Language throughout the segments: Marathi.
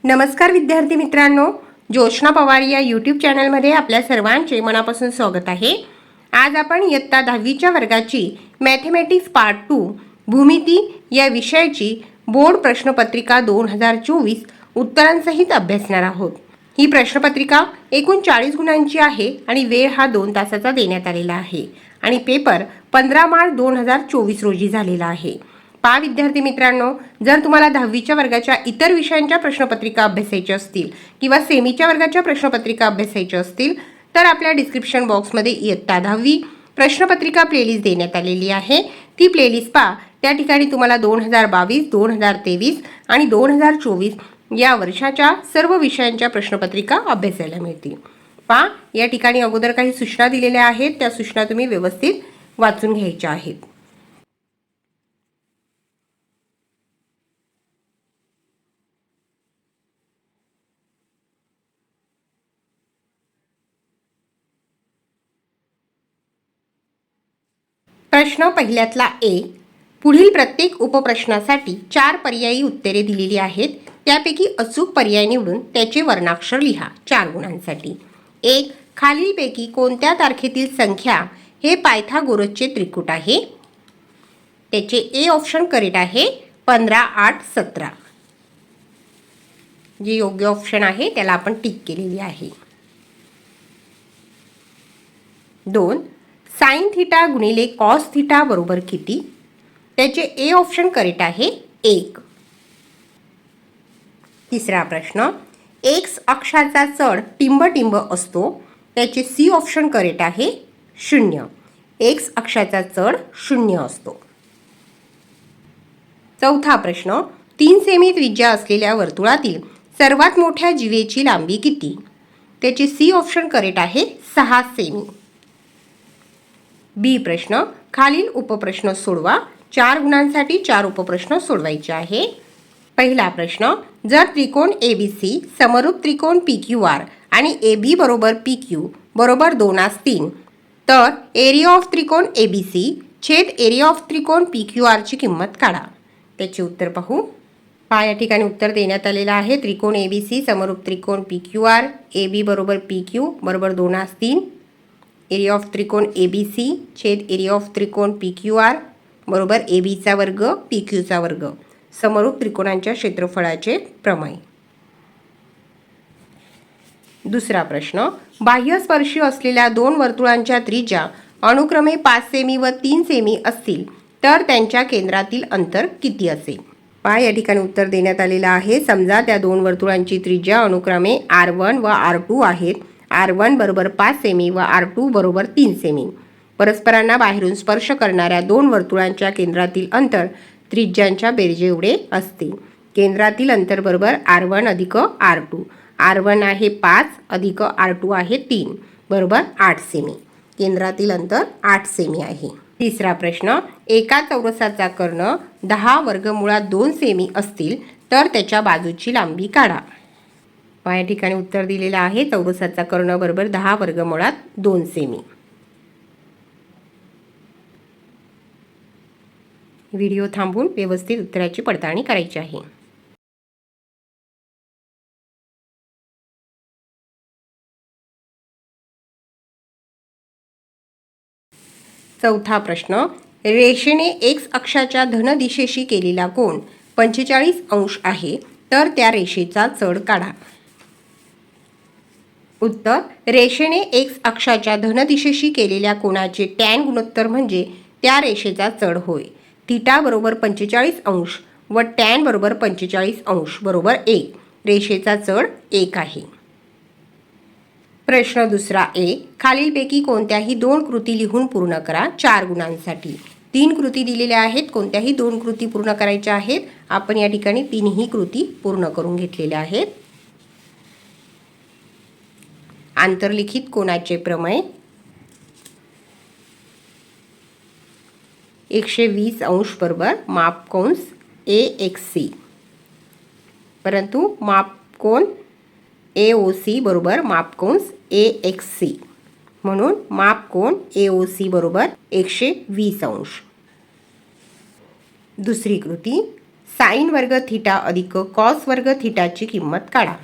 नमस्कार विद्यार्थी मित्रांनो, जोशना पवार या यूट्यूब चॅनलमध्ये आपल्या सर्वांचे मनापासून स्वागत आहे। आज आपण इयत्ता 10वीच्या वर्गाची मॅथेमॅटिक्स पार्ट 2 भूमिती या विषयाची बोर्ड प्रश्नपत्रिका 2024 उत्तरांसहित अभ्यासणार आहोत। ही प्रश्नपत्रिका एकूण 40 गुणांची आहे आणि वेळ हा 2 तासाचा देण्यात आलेला आहे आणि पेपर 15 मार्च 2024 रोजी झालेला आहे। पहा विद्यार्थी मित्रांनो, जर तुम्हाला 10वीच्या वर्गाच्या इतर विषयांच्या प्रश्नपत्रिका अभ्यासायच्या असतील किंवा सेमीच्या वर्गाच्या प्रश्नपत्रिका अभ्यासायच्या असतील तर आपल्या डिस्क्रिप्शन बॉक्समध्ये इयत्ता 10वी प्रश्नपत्रिका प्लेलिस्ट देण्यात आलेली आहे। ती प्लेलिस्ट पहा। त्या ठिकाणी तुम्हाला 2022, 2023 आणि 2024 या वर्षाच्या सर्व विषयांच्या प्रश्नपत्रिका अभ्यासायला मिळतील। पहा, या ठिकाणी अगोदर काही सूचना दिलेल्या आहेत, त्या सूचना तुम्ही व्यवस्थित वाचून घ्यायच्या आहेत। प्रश्न पहिल्यातला ए, पुढील प्रत्येक उपप्रश्नासाठी 4 पर्यायी उत्तरे दिलेली आहेत, त्यापैकी अचूक पर्याय निवडून त्याचे वर्णाक्षर लिहा 4 गुणांसाठी। 1. खालीलपैकी कोणत्या तारखेतील संख्या हे पायथागोरसचे त्रिकूट आहे? त्याचे ए ऑप्शन करेक्ट आहे 15, 8, 17। जे योग्य ऑप्शन आहे त्याला आपण टिक केलेली आहे। 2. साइन थीटा गुणिले कॉस थीटा बरोबर किती? त्याचे ए ऑप्शन करेक्ट आहे 1। तिसरा प्रश्न, एक्स अक्षाचा चढ टिंब असतो, त्याचे सी ऑप्शन करेक्ट आहे 0। एक्स अक्षाचा चढ 0 असतो। चौथा प्रश्न, 3 सेमी त्रिज्या असलेल्या वर्तुळातील सर्वात मोठ्या जीवेची लांबी किती? त्याचे सी ऑप्शन करेक्ट आहे 6 सेमी। बी प्रश्न, खालील उपप्रश्न सोडवा। 4 गुणांसाठी 4 उपप्रश्न सोडवायचे आहे। पहिला प्रश्न, जर त्रिकोण ABC समरूप त्रिकोण PQR आणि AB बरोबर PQ बरोबर 2 असतील तर एरिया ऑफ त्रिकोण ABC छेद एरिया ऑफ त्रिकोण PQR ची किंमत काढा। त्याचे उत्तर पाहू। या ठिकाणी उत्तर देण्यात आलेलं आहे। त्रिकोण ABC समरूप त्रिकोण PQR, AB बरोबर PQ बरोबर 2 असतील। एरिया ऑफ त्रिकोण ABC छेद एरिया ऑफ त्रिकोण PQR बरोबर AB चा वर्ग PQ चा वर्ग, समरूप त्रिकोणांच्या क्षेत्रफळाचे प्रमेय। दुसरा प्रश्न, बाह्यस्पर्शी असलेल्या 2 वर्तुळांच्या त्रिज्या अनुक्रमे 5 सेमी व 3 सेमी असतील तर त्यांच्या केंद्रातील अंतर किती असेल? या ठिकाणी उत्तर देण्यात आलेलं आहे। समजा त्या 2 वर्तुळांची त्रिज्या अनुक्रमे R1 व R2 आहेत। R1 बरोबर 5 सेमी व R2 बरोबर 3 सेमी। परस्परांना बाहेरून स्पर्श करणाऱ्या 2 वर्तुळांच्या केंद्रातील अंतर त्रिज्यांच्या बेरजे एवढे असते। केंद्रातील अंतर बरोबर R1 अधिक R2। R1 आहे 5 अधिक R2 आहे 3 बरोबर 8 सेमी। केंद्रातील अंतर 8 सेमी आहे। तिसरा प्रश्न, एका चौरसाचा कर्ण 10 वर्गमुळात 2 सेमी असतील तर त्याच्या बाजूची लांबी काढा। या ठिकाणी उत्तर दिलेलं आहे। चौरसाचा कर्ण बरोबर 10 वर्गमुळात 2 सेमी। व्हिडिओ थांबवून व्यवस्थित उत्तराची पडताळणी करायची आहे। चौथा प्रश्न, रेषेने एक्स अक्षाच्या धन दिशेशी केलेला कोन 45 अंश आहे तर त्या रेषेचा चढ काढा। उत्तर, रेषेने एक्स अक्षाच्या धन दिशेशी केलेल्या कोनाचे टॅन गुणोत्तर म्हणजे त्या रेषेचा चढ होय। थीटा बरोबर 45 अंश व टॅन बरोबर 45 अंश बरोबर 1। रेषेचा चढ 1 आहे। प्रश्न दुसरा ए, खालीलपैकी कोणत्याही 2 कृती लिहून पूर्ण करा 4 गुणांसाठी। 3 कृती दिलेल्या आहेत, कोणत्याही 2 कृती पूर्ण करायच्या आहेत। आपण या ठिकाणी 3ही कृती पूर्ण करून घेतलेल्या आहेत। आंतरलिखित कोनाचे प्रमेय, 120 अंश बरोबर मापकोन AXC, परंतु मापकोन AOC बरोबर मापकोन AXC, म्हणून मापकोन AOC बरोबर 120 अंश। दुसरी कृती, साइन वर्ग थिटा अधिक कॉस वर्ग थिटाची किंमत काढा.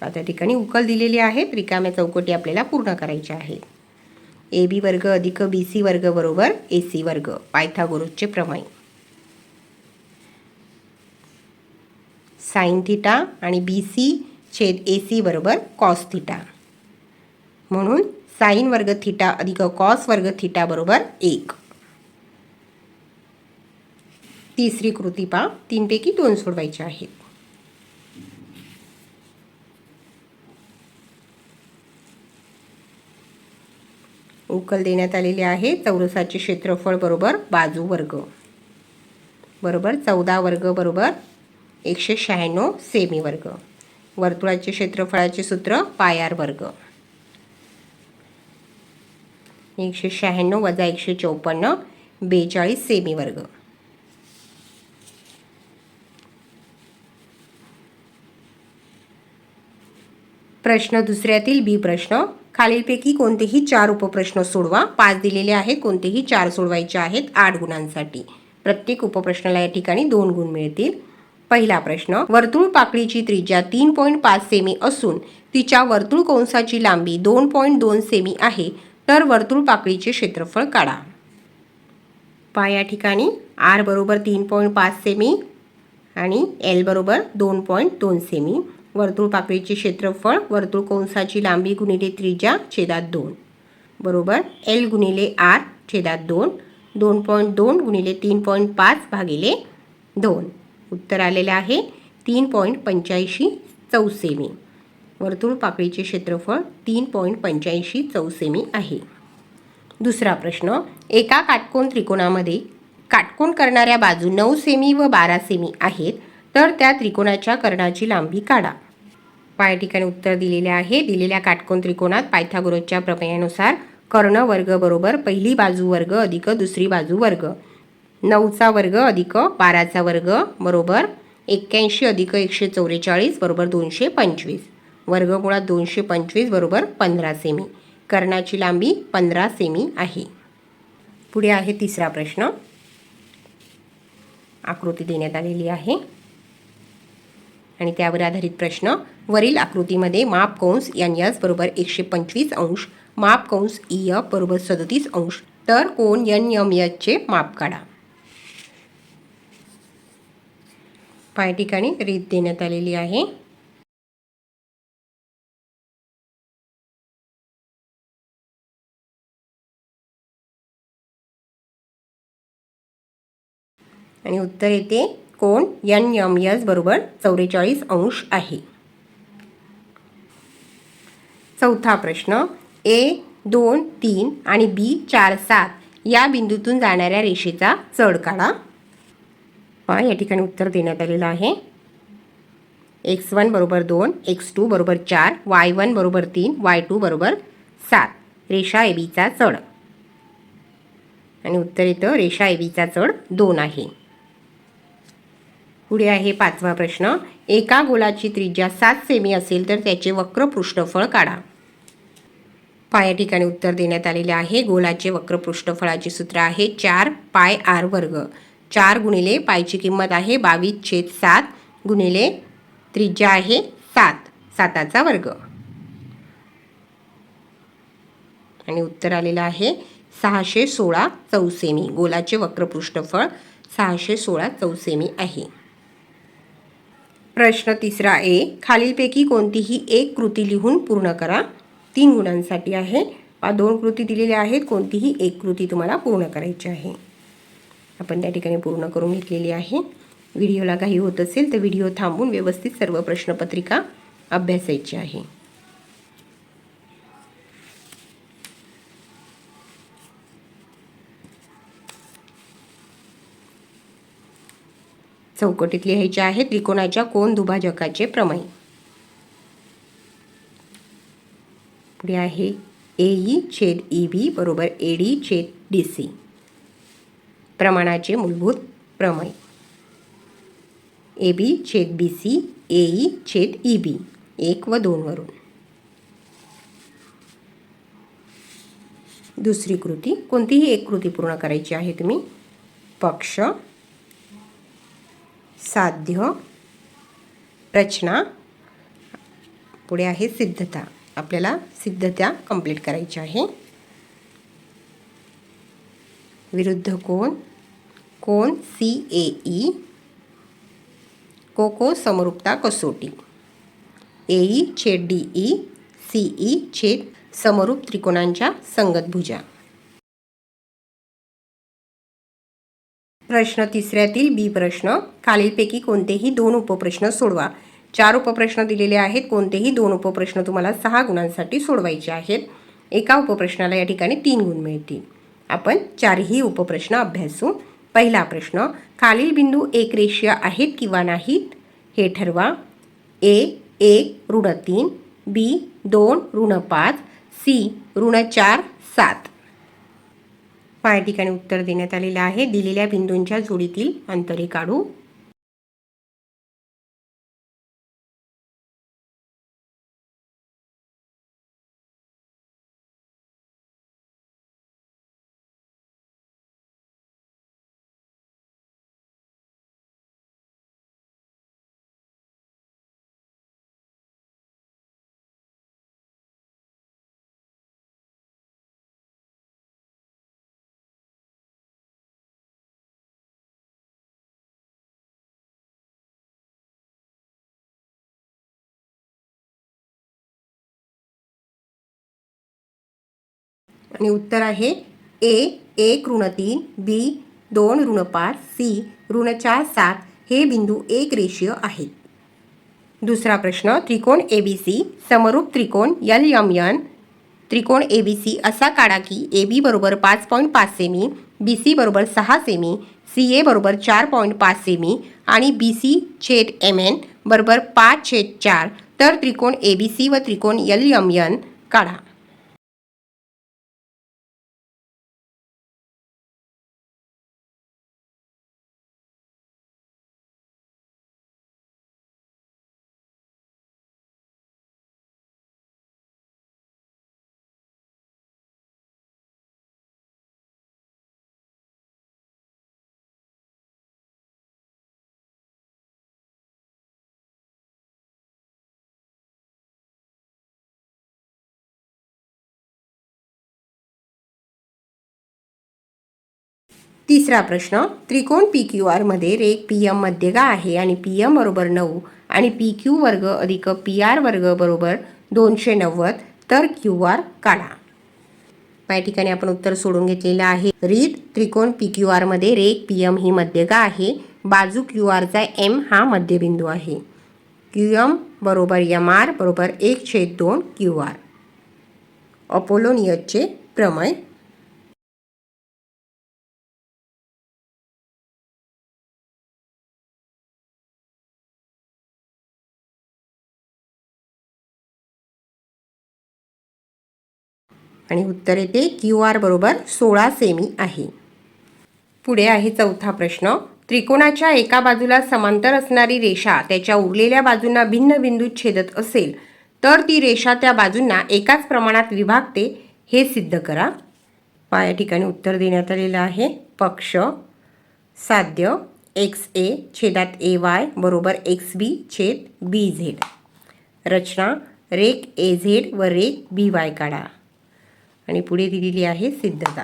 आता ठिकाणी उकल दिलेली आहे. रिकाम्या चौकटी आपल्याला पूर्ण करायच्या आहेत. ए बी वर्ग अधिक बी सी वर्ग बरोबर ए सी वर्ग, पायथागोरसचे प्रमेय. साइन थिटा आणि बी सी छेद ए सी बरोबर कॉस थिटा, म्हणून साइन वर्ग थिटा अधिक कॉस वर्ग थिटा बरोबर 1. तिसरी कृती पहा. 3 पैकी 2 सोडवायचे आहेत. उकल देण्यात आलेले आहे. चौरसाचे क्षेत्रफळ बरोबर बाजू वर्ग बरोबर 14 वर्ग बरोबर 196 सेमी वर्ग. वर्तुळाचे क्षेत्रफळाचे सूत्र पाय आर वर्ग. 196 वजा 154 42 सेमी वर्ग. प्रश्न दुसऱ्यातील बी प्रश्न. खालीलपैकी कोणतेही 4 उपप्रश्न सोडवा. 5 दिलेले आहेत, कोणतेही 4 सोडवायचे आहेत 8 गुणांसाठी. प्रत्येक उपप्रश्नाला या ठिकाणी 2 गुण मिळतील. पहिला प्रश्न. वर्तुळ पाकळीची त्रिज्या 3.5 सेमी असून तिच्या वर्तुळ कंसाची लांबी 2.2 सेमी आहे, तर वर्तुळ पाकळीचे क्षेत्रफळ काढा. पहा या ठिकाणी आर बरोबर 3.5 सेमी आणि एल बरोबर 2.2 सेमी. वर्तुळ पाकळीचे क्षेत्रफळ वर्तुळ कंसाची लांबी गुणिले त्रिज्या छेदात 2 बरोबर एल गुणिले आर छेदात 2. 2.2 गुणिले 3.5 भागिले 2. उत्तर आलेले आहे 3.85 चौसेमी. वर्तुळ पाकळीचे क्षेत्रफळ 3.85 चौसेमी आहे. दुसरा प्रश्न. एका काटकोन त्रिकोणामध्ये काटकोन करणाऱ्या बाजू 9 सेमी व 12 सेमी आहेत, तर त्या त्रिकोणाच्या कर्णाची लांबी काढा. या ठिकाणी उत्तर दिलेले आहे. दिलेल्या काटकोन त्रिकोणात पायथागोरसच्या प्रमेयानुसार कर्ण वर्ग बरोबर पहिली बाजू वर्ग अधिक दुसरी बाजू वर्ग. 9चा वर्ग अधिक 12चा वर्ग बरोबर 81 अधिक 144 बरोबर 225. वर्गमुळात 225 बरोबर 15 सेमी. कर्णाची लांबी 15 सेमी आहे. पुढे आहे तिसरा प्रश्न. आकृती देण्यात आलेली आहे आणि त्यावर आधारित प्रश्न. वरील आकृतीमध्ये माप कंस NS बरोबर 125 अंश, माप कंस EF बरोबर 37 अंश, तर कोन NMS चे माप काढा. या ठिकाणी रीत देण्यात आलेली आहे. आणि उत्तर येते कोन NMS बरोबर 44 अंश आहे. चौथा प्रश्न. A 2 3 आणि B 4 7 या बिंदूतून जाणाऱ्या रेषेचा चढ काढा. या ठिकाणी उत्तर देण्यात आलेलं आहे. x1 बरोबर 2, x2 बरोबर 4, y1 बरोबर 3, y2 बरोबर 7. रेषा ABचा चढ. आणि उत्तर येतं रेषा ABचा चढ 2 आहे. पुढे आहे पाचवा प्रश्न. एका गोलाची त्रिज्या 7 सेमी असेल तर त्याचे वक्र पृष्ठफळ काढा. या ठिकाणी उत्तर देण्यात आलेले आहे. गोलाचे वक्र पृष्ठफळाचे सूत्र आहे 4 पाय आर वर्ग. 4 गुणिले पायची किंमत आहे 22/7 गुणिले त्रिज्या आहे 7, 7चा वर्ग. आणि उत्तर आलेलं आहे 616 चौसेमी. गोलाचे वक्र पृष्ठफळ 616 चौसेमी आहे. प्रश्न तिसरा A. खालीलपैकी कोणतीही एक कृती लिहून पूर्ण करा. 3 गुणांसाठी आहे. 2 कृती दिलेल्या आहेत, कोणतीही एक कृती तुम्हाला पूर्ण करायची आहे. आपण त्या ठिकाणी पूर्ण करून घेतलेली आहे. व्हिडिओला काही होत असेल तर व्हिडिओ थांबवून व्यवस्थित सर्व प्रश्नपत्रिका अभ्यासायची आहे. चौकटीत लिहायचे आहे त्रिकोणाच्या कोन दुभाजकाचे प्रमेय. पुढे आहे AE छेद EB बरोबर AD छेद DC. प्रमाणाचे मूलभूत प्रमेय. AB छेद BC AE छेद EB 1 व 2 वरून. दुसरी कृती, कोणतीही एक कृती पूर्ण करायची आहे तुम्ही. पक्ष, साध्य, रचना, पुढे आहे सिद्धता. आपल्याला सिद्धता कंप्लीट करायची आहे. विरुद्ध कोन, कोन CAE, कोको समरूपता कसोटी, AE छेद DE, CE छेद समरूप त्रिकोणांच्या संगत भुजा. प्रश्न तिसऱ्यातील बी प्रश्न, खालीलपैकी कोणतेही 2 उपप्रश्न सोडवा. 4 उपप्रश्न दिलेले आहेत. कोणतेही 2 उपप्रश्न तुम्हाला 6 गुणांसाठी सोडवायचे आहेत. एका उपप्रश्नाला या ठिकाणी 3 गुण मिळतील. आपण 4ही उपप्रश्न अभ्यासू. पहिला प्रश्न, खालील बिंदू एकरेषीय आहेत किंवा नाहीत हे ठरवा. A 1 ऋण 3, B 2 ऋण 5, C ऋण 4 7. या ठिकाणी उत्तर देण्यात आलेलं आहे. दिलेल्या बिंदूंच्या जोडीतील अंतरे काढू. आणि उत्तर आहे A 1 ऋण 3, B 2 ऋण 5, C ऋण 4 7 हे बिंदू एकरेषीय आहेत. दुसरा प्रश्न, त्रिकोण ABC समरूप त्रिकोण LMN त्रिकोण ABC असा काढा की AB बरोबर 5.5 सेमी, BC बरोबर 6 सेमी, CA बरोबर 4.5 सेमी आणि BC छेद MN बरोबर 5/4. तर त्रिकोण ABC व त्रिकोण LMN काढा. तिसरा प्रश्न, त्रिकोण PQR मध्ये रेघ PM मध्यगा आहे आणि PM बरोबर 9 आणि PQ वर्ग अधिक PR वर्ग बरोबर 290. तर QR काढा. या ठिकाणी आपण उत्तर सोडून घेतलेलं आहे. रीत त्रिकोण PQR मध्ये रेघ PM ही मध्यगा आहे. बाजू QR चा M हा मध्यबिंदू आहे. QM बरोबर MR बरोबर 1/2 QR. अपोलोनियसचे प्रमेय. आणि उत्तर येते QR बरोबर 16 सेमी आहे. पुढे आहे चौथा प्रश्न, त्रिकोणाच्या एका बाजूला समांतर असणारी रेषा त्याच्या उरलेल्या बाजूंना भिन्न बिंदूत छेदत असेल तर ती रेषा त्या बाजूंना एकाच प्रमाणात विभागते हे सिद्ध करा. या ठिकाणी उत्तर देण्यात आलेलं आहे. पक्ष, साध्य, XA छेदात AY बरोबर XB छेद BZ. रचना, रेघ AZ व रेघ BY काढा. आणि पुढे दिलेली आहे सिद्धता.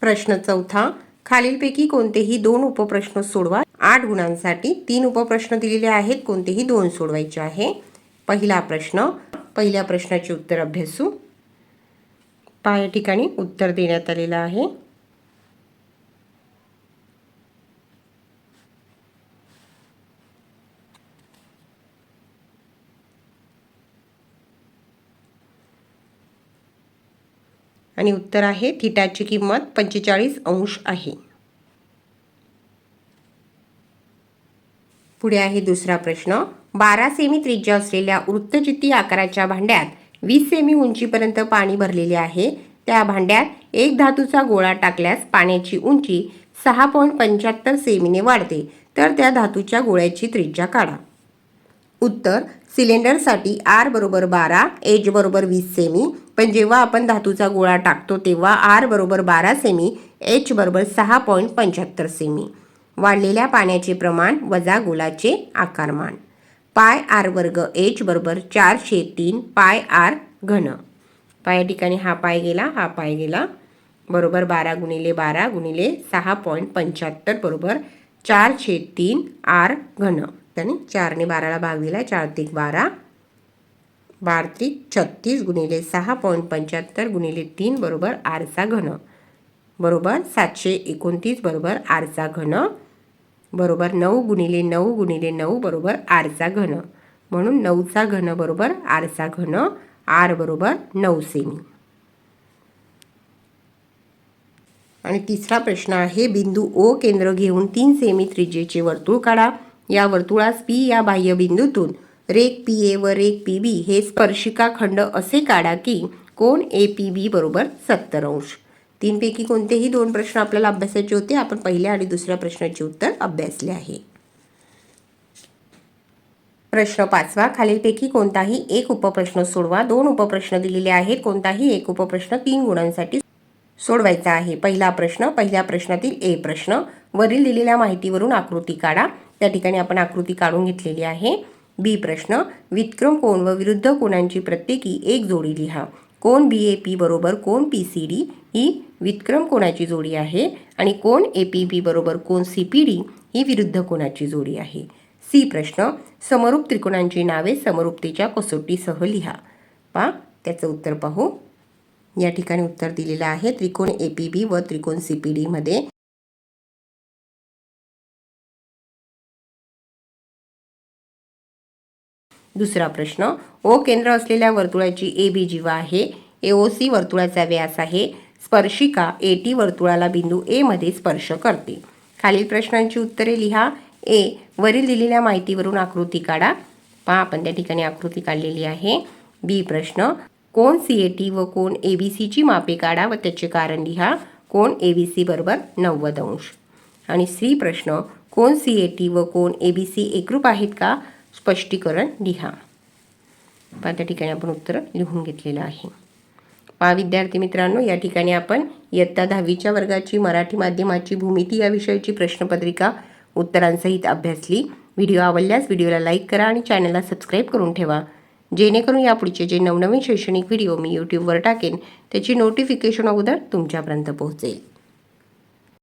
प्रश्न चौथा, खालीलपैकी कोणतेही 2 उपप्रश्न सोडवा. 8 गुणांसाठी 3 उपप्रश्न दिलेले आहेत. कोणतेही 2 सोडवायचे आहे. पहिला प्रश्न, पहिल्या प्रश्नाचे उत्तर अभ्यासू. या ठिकाणी उत्तर देण्यात आलेलं आहे. आणि उत्तर आहे थिटाची किंमत 45 अंश आहे. पुढे आहे दुसरा प्रश्न. 12 सेमी त्रिज्या असलेल्या वृत्तचित्ती आकाराच्या भांड्यात 20 सेमी उंचीपर्यंत पाणी भरलेले आहे. त्या भांड्यात एक धातूचा गोळा टाकल्यास पाण्याची उंची 6.75 सेमीने वाढते. तर त्या धातूच्या गोळ्याची त्रिज्या काढा. उत्तर. सिलेंडरसाठी R बरोबर 12, H बरोबर 20 सेमी. पण जेव्हा आपण धातूचा गोळा टाकतो तेव्हा R बरोबर 12 सेमी, H बरोबर 6.75 सेमी. वाढलेल्या पाण्याचे प्रमाण वजा गोलाचे आकारमान. पाय R वर्ग H बरोबर 4/3 पाय R घन. या ठिकाणी हा पाय गेला, हा पाय गेला. बरोबर 12 गुणिले 12 गुणिले 6.75 बरोबर 4/3 R घन. त्याने 4ने 12ला भाग दिला. 4 त्रिक 12, 12 त्रिक 36 गुणिले 6.75 गुणिले 3 बरोबर R चा घन. बरोबर 729 बरोबर R चा घन. बरोबर 9 गुणिले 9 गुणिले 9 बरोबर R चा घन. म्हणून 9 चा घन बरोबर R चा घन. R बरोबर 9 सेमी. आणि तिसरा प्रश्न आहे. बिंदू O केंद्र घेऊन 3 सेमी त्रिज्येचे वर्तुळ काढा. या वर्तुळास P या बाह्य बिंदूतून रेख PA व रेख PB हे स्पर्शिका खंड असे काढा की कोन APB बरोबर 70 अंश. तीनपैकी कोणतेही दोन प्रश्न आपल्याला अभ्यासायचे होते. आपण पहिल्या आणि दुसऱ्या प्रश्नाचे उत्तर अभ्यासले आहे. प्रश्न 5वा. खालीलपैकी कोणताही एक उपप्रश्न सोडवा. 2 उपप्रश्न दिलेले आहेत. कोणताही एक उपप्रश्न 3 गुणांसाठी सोडवायचा आहे. पहिला प्रश्न. पहिल्या प्रश्नातील A प्रश्न. वरील दिलेल्या माहितीवरून आकृती काढा. त्या ठिकाणी आपण आकृती काढून घेतलेली आहे. B प्रश्न. व्युत्क्रम कोन व विरुद्ध कोनांची प्रत्येकी एक जोडी लिहा. कोन BAP बरोबर कोन PCD ही व्युत्क्रम कोनाची जोडी आहे आणि कोन APB बरोबर कोन CPD ही विरुद्ध कोनाची जोडी आहे. C प्रश्न. समरूप त्रिकोणांची नावे समरूपतेच्या कसोटीसह लिहा. त्याचं उत्तर पाहू. या ठिकाणी उत्तर दिलेलं आहे. त्रिकोण APB व त्रिकोण CPD मध्ये दुसरा प्रश्न. O केंद्र असलेल्या वर्तुळाची AB जीवा आहे. AOC वर्तुळाचा व्यास आहे. स्पर्शिका AT वर्तुळाला बिंदू A मध्ये स्पर्श करते. खालील प्रश्नांची उत्तरे लिहा. A. वरील दिलेल्या माहितीवरून आकृती काढा. आपण त्या ठिकाणी आकृती काढलेली आहे. B प्रश्न. कोन CAT व कोन ABC ची मापे काढा व त्याचे कारण लिहा. कोन ABC बरोबर 90 अंश. आणि C प्रश्न. कोन CAT व कोन ABC एकरूप आहेत का? स्पष्टीकरण लिहा. त्या ठिकाणी आपण उत्तर लिहून घेतलेलं आहे. विद्यार्थी मित्रांनो, या ठिकाणी आपण इयत्ता 10वीच्या वर्गाची मराठी माध्यमाची भूमिती या विषयाची प्रश्नपत्रिका उत्तरांसहित अभ्यासली. व्हिडिओ आवडल्यास व्हिडिओला लाईक करा आणि चॅनलला सबस्क्राईब करून ठेवा, जेणेकरून यापुढचे जे नवनवीन शैक्षणिक व्हिडिओ मी यूट्यूबवर टाकेन त्याची नोटिफिकेशन अगोदर तुमच्यापर्यंत पोहोचेल.